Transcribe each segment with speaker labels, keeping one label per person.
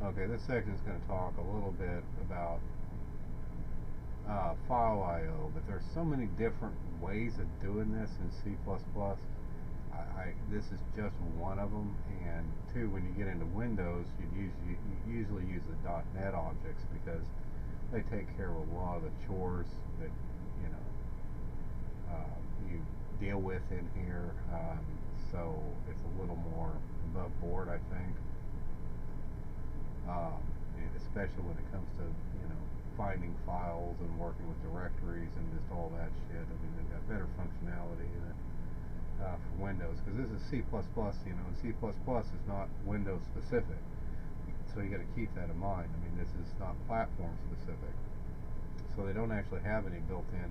Speaker 1: Okay, this section is going to talk a little bit about file I/O, but there's so many different ways of doing this in C++. This is just one of them, and two, when you get into Windows, you usually use the .NET objects because they take care of a lot of the chores that you deal with in here. So it's a little more above board, I think. And especially when it comes to finding files and working with directories and just all that shit. I mean, they've got better functionality in it for Windows, because this is C++, and C++ is not Windows specific, so you got to keep that in mind. I mean, this is not platform specific, so they don't actually have any built-in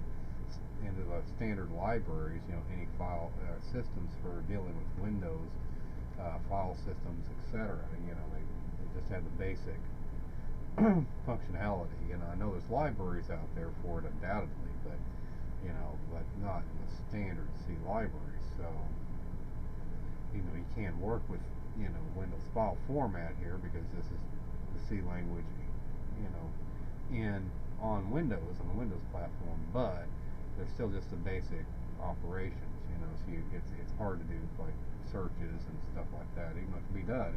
Speaker 1: into the standard libraries, any file systems for dealing with Windows file systems, etc. They just have the basic functionality. I know there's libraries out there for it, undoubtedly, but but not in the standard C library. So you can't work with Windows file format here because this is the C language, on Windows, on the Windows platform, but they're still just the basic operations. So it's hard to do like searches and stuff like that. Even though it can be done,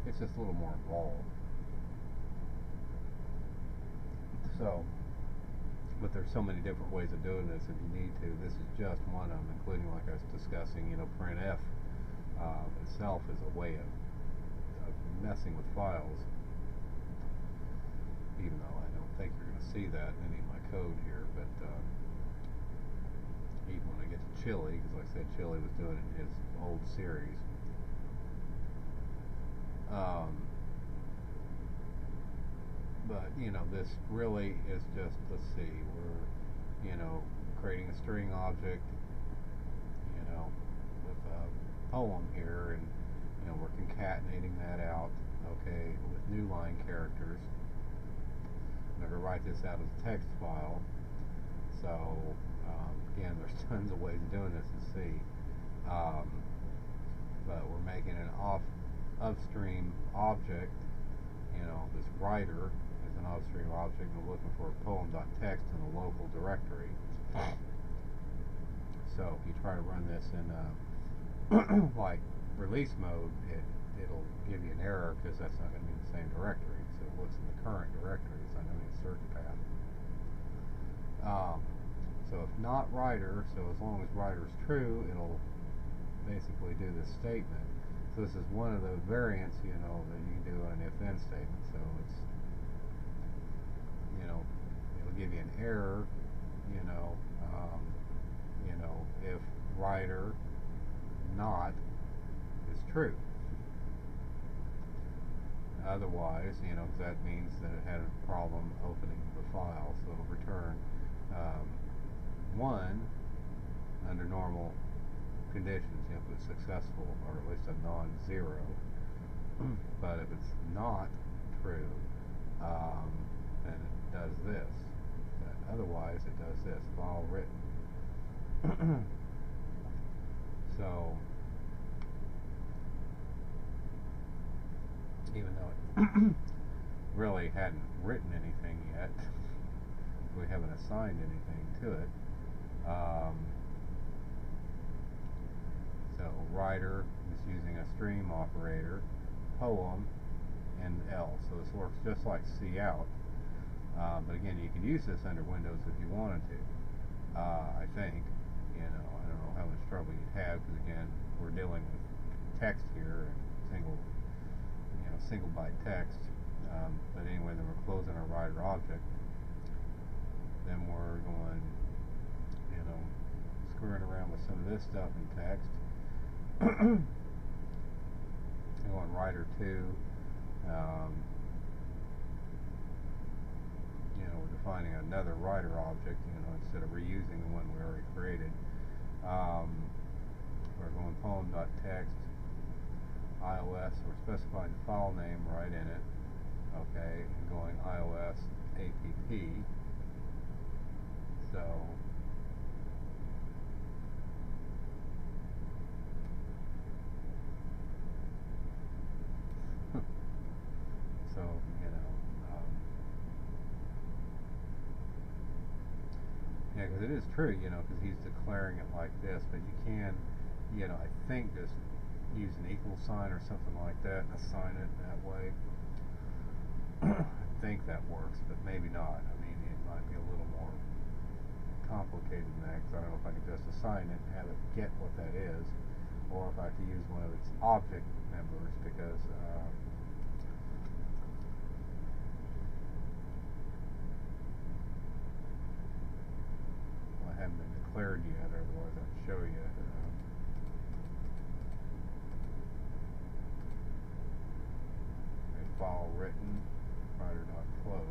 Speaker 1: it's just a little more involved. So, but there's so many different ways of doing this if you need to. This is just one of them, including, like I was discussing, printf itself is a way of messing with files, even though I don't think you're going to see that in any of my code here. But even when I get to Chili, because like I said, Chili was doing it in his old series. But this really is just, let's see, we're creating a string object with a poem here, and we're concatenating that out, okay, with new line characters. I'm going to write this out as a text file. So again, there's tons of ways of doing this in C, but we're making an upstream object. This writer is an upstream object, and we're looking for a poem.txt in a local directory. So if you try to run this in like release mode, it'll give you an error because that's not going to be the same directory. So what's in the current directory is not going to be a certain path. So if not writer, so as long as writer is true, it'll basically do this statement. So this is one of the variants, that you can do on an if-then statement. So it's, it'll give you an error, if writer not is true. Otherwise, that means that it had a problem opening the file, so it'll return 1 under normal conditions, if it's successful, or at least a non-zero. But if it's not true, then it does this. But otherwise, it does this. File written. So, even though it really hadn't written anything yet, we haven't assigned anything to it. So writer is using a stream operator, poem, and else. So this works just like cout. But again, you can use this under Windows if you wanted to. I think. I don't know how much trouble you'd have, because again, we're dealing with text here and single byte text. But anyway, then we're closing our writer object. Then we're going, screwing around with some of this stuff in text. Going writer 2. We're defining another writer object, instead of reusing the one we already created. We're going poem.txt, iOS, we're specifying the file name right in it, okay, and going iOS app. Yeah, because it is true, because he's declaring it like this, but you can, I think just use an equal sign or something like that and assign it that way. I think that works, but maybe not. I mean, it might be a little more complicated than that, because I don't know if I can just assign it and have it get what that is, or if I have to use one of its object members, because well, it hasn't been declared yet, otherwise I'd show you. A file written, writer.close.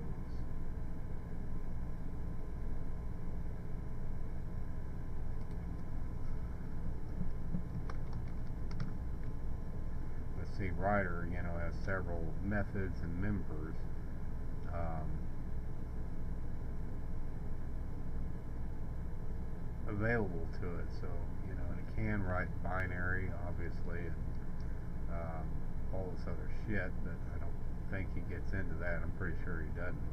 Speaker 1: Let's see, writer, has several methods and members. Available to it, so and it can write binary, obviously, and all this other shit, but I don't think he gets into that. I'm pretty sure he doesn't.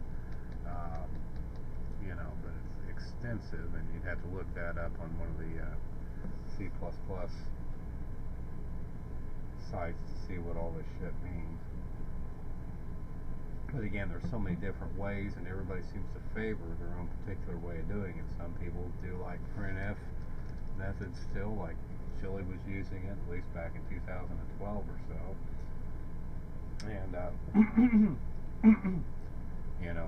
Speaker 1: But it's extensive, and you'd have to look that up on one of the C++ sites to see what all this shit means. But again, there's so many different ways, and everybody seems to favor their own particular way of doing it. Some people do like printf methods still, like Chili was using it, at least back in 2012 or so. And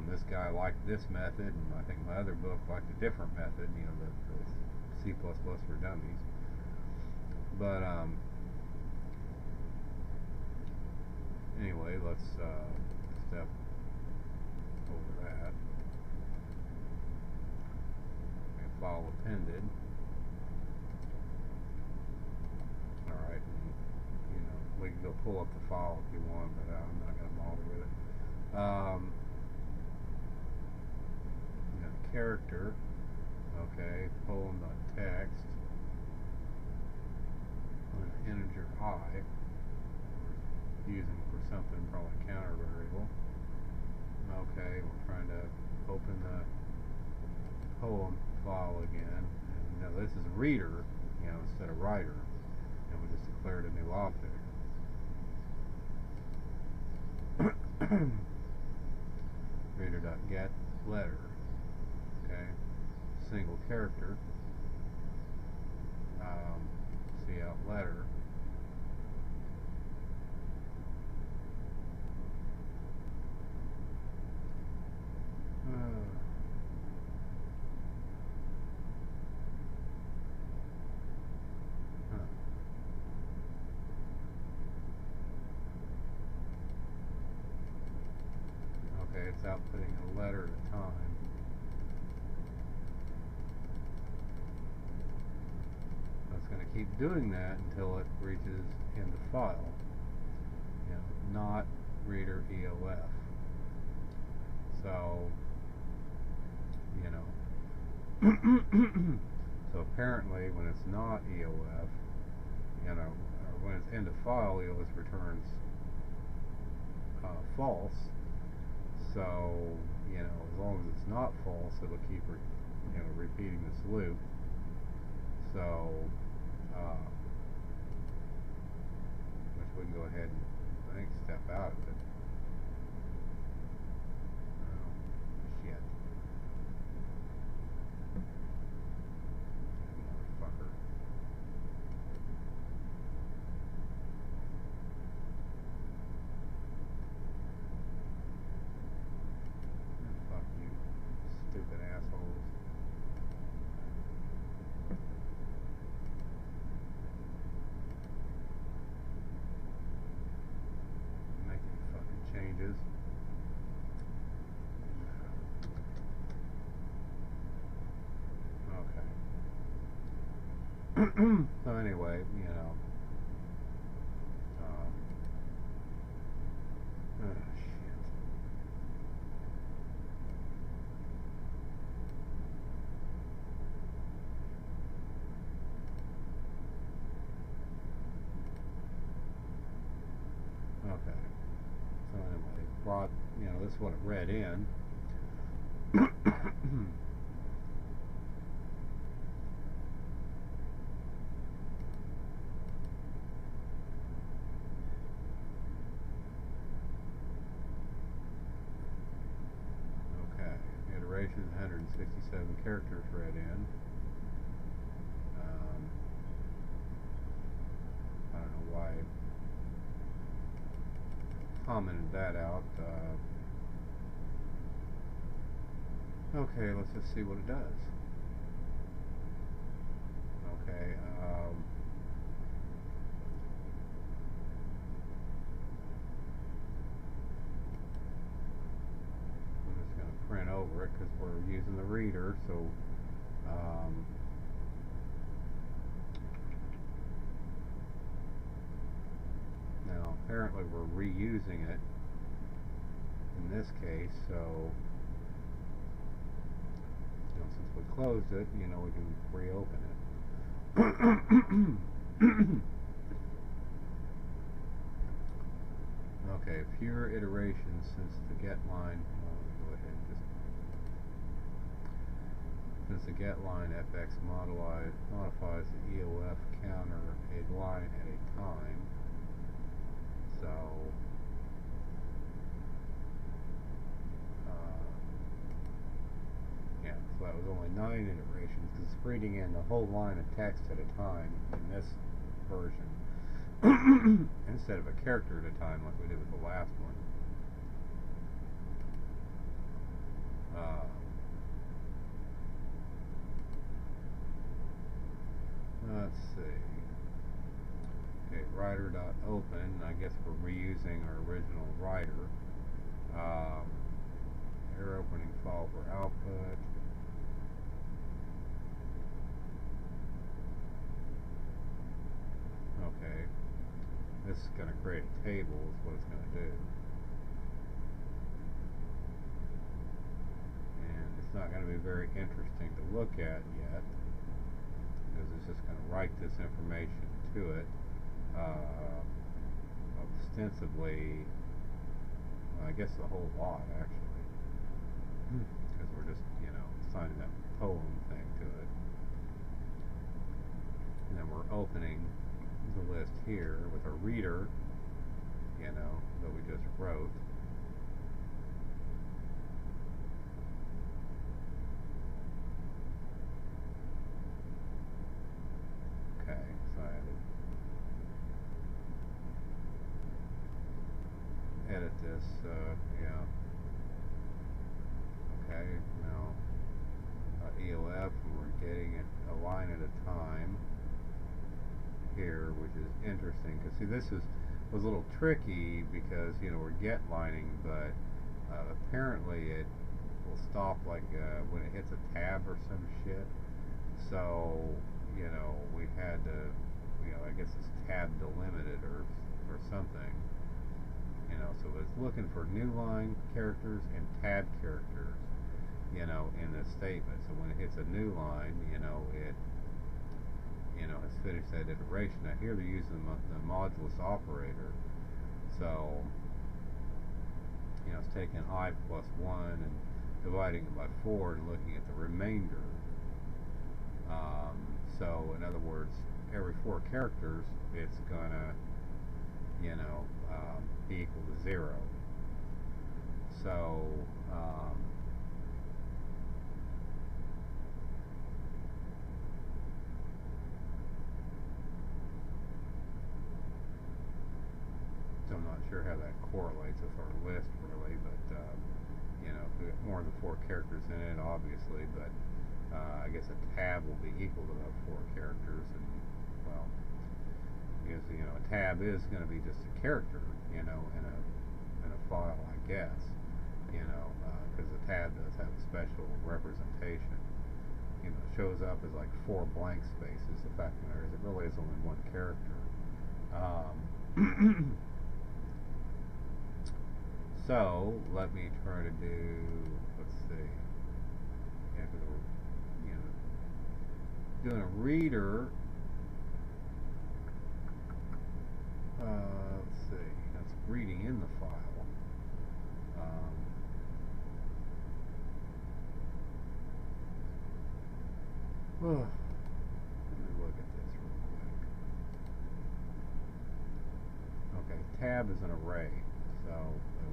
Speaker 1: this guy liked this method, and I think my other book liked a different method, the C++ for dummies. But anyway, let's step over that. Okay, file appended. Alright, we can go pull up the file if you want, but I'm not going to bother with it. Character, okay, poem.text, integer I, using for something, probably counter variable. Okay, we're trying to open the poem file again. And now this is reader, instead of writer, and we just declared a new object. Reader.get letter. Okay, single character. Cout letter. Okay, it's outputting a letter at a time. It's going to keep doing that until it reaches end of file. Not reader EOF. So, so apparently when it's not EOF, or when it's end of file, EOF returns false. So, as long as it's not false, it'll keep repeating this loop. So, which we can go ahead and, I think, step out of it. Oh, shit. Motherfucker. Fuck you, stupid assholes. Making fucking changes. Okay. So anyway, shit. Okay. So anyway, brought, this is what it read in. iterations, 167 characters read in. I don't know why I commented that out. Okay, let's just see what it does. Okay, I'm just going to print over it because we're using the reader, so now apparently we're reusing it in this case, so since we closed it, we can reopen it. Okay, fewer iterations since the get line. Go ahead and just since the get line FX modifies the EOF counter a line at a time. So yeah, so that was only 9 iterations because it's reading in the whole line of text at a time in this version instead of a character at a time like we did with the last one. Let's see. Okay, writer.open. I guess we're reusing our original writer. Error opening file for output. Okay, this is going to create a table is what it's going to do. And it's not going to be very interesting to look at yet because it's just going to write this information to it. Ostensibly, well, I guess the whole lot actually, because we're just, assigning that poem thing to it. And then we're opening the list here with a reader, that we just wrote. Okay, so I had to edit this, yeah. Okay, now EOF, we're getting it a line at a time here, which is interesting because see, this was a little tricky because we're get lining, but apparently it will stop like when it hits a tab or some shit. So we had to I guess it's tab delimited or something. So it's looking for new line characters and tab characters in this statement. So when it hits a new line, it has finished that iteration. Now here they're using the modulus operator. So, it's taking I plus 1 and dividing it by 4 and looking at the remainder. So, in other words, every 4 characters, it's gonna, be equal to 0. So, I'm not sure how that correlates with our list really, but if we got more than 4 characters in it, obviously, but I guess a tab will be equal to those 4 characters, and well, because a tab is going to be just a character, in a file, I guess, because the tab does have a special representation. It shows up as like 4 blank spaces. The fact of the matter is, it really is only 1 character. So let me try to do, let's see, yeah, because we're doing a reader. Let's see, that's reading in the file. Let me look at this real quick. Okay, tab is an array, so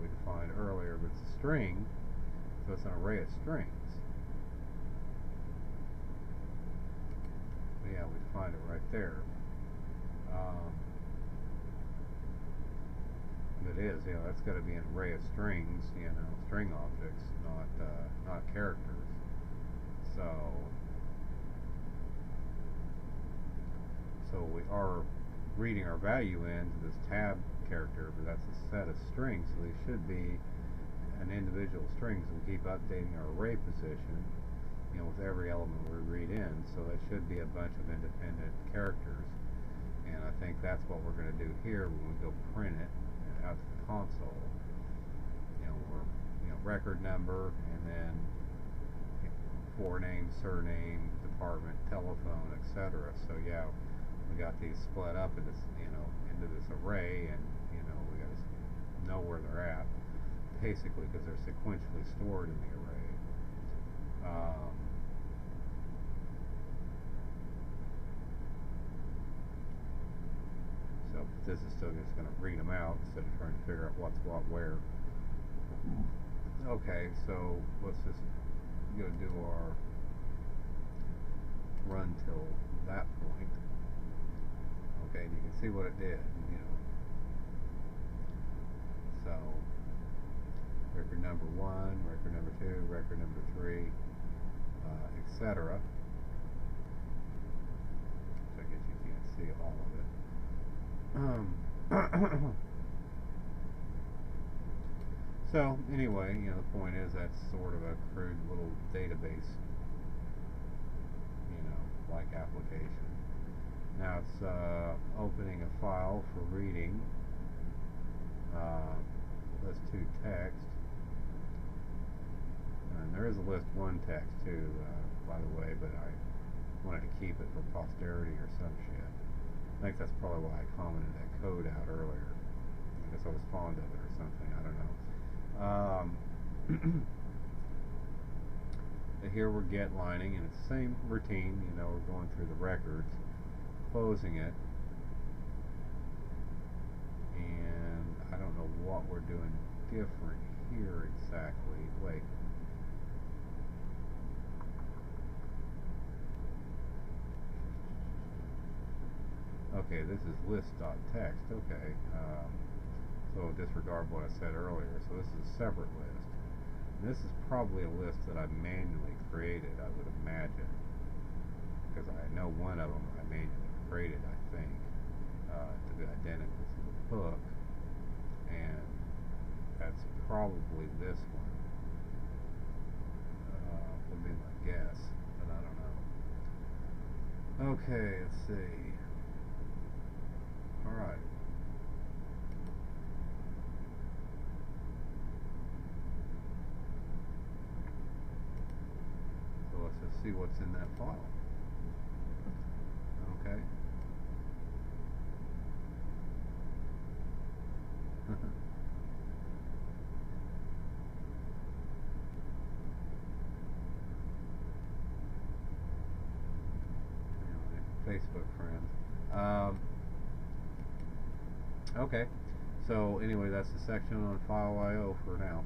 Speaker 1: we defined earlier, but it's a string, so it's an array of strings. yeah, we find it right there. It is, that's got to be an array of strings, string objects, not characters. So we are reading our value into this tab character, but that's a set of strings, so they should be an individual string. So we keep updating our array position, with every element we read in. So that should be a bunch of independent characters, and I think that's what we're going to do here when we go print it out to the console. We're record number, and then forename, surname, department, telephone, etc. So yeah, we got these split up into this array, and we got to know where they're at, basically, because they're sequentially stored in the array. So this is still just going to read them out instead of trying to figure out what's what where. Okay, so let's just do our run till that point. Okay, and you can see what it did. So record number 1, record number 2, record number 3, etc. So I guess you can't see all of it. So anyway, the point is that's sort of a crude little database, like application. Now it's opening a file for reading list 2 text, and there is a list 1 text too, by the way, but I wanted to keep it for posterity or some shit. I think that's probably why I commented that code out earlier. I guess I was fond of it or something, I don't know. Here we're get lining, and it's the same routine. We're going through the records, closing it, and I don't know what we're doing different here exactly. Wait. Okay, this is list.txt. Okay. So disregard what I said earlier. So this is a separate list. And this is probably a list that I manually created, I would imagine, because I know one of them I manually created, I think, to be identical to the book, and that's probably this one. Would be my guess, but I don't know. Okay, let's see. All right. Let's just see what's in that file. Okay. Facebook friends. Okay. So anyway, that's the section on file IO for now.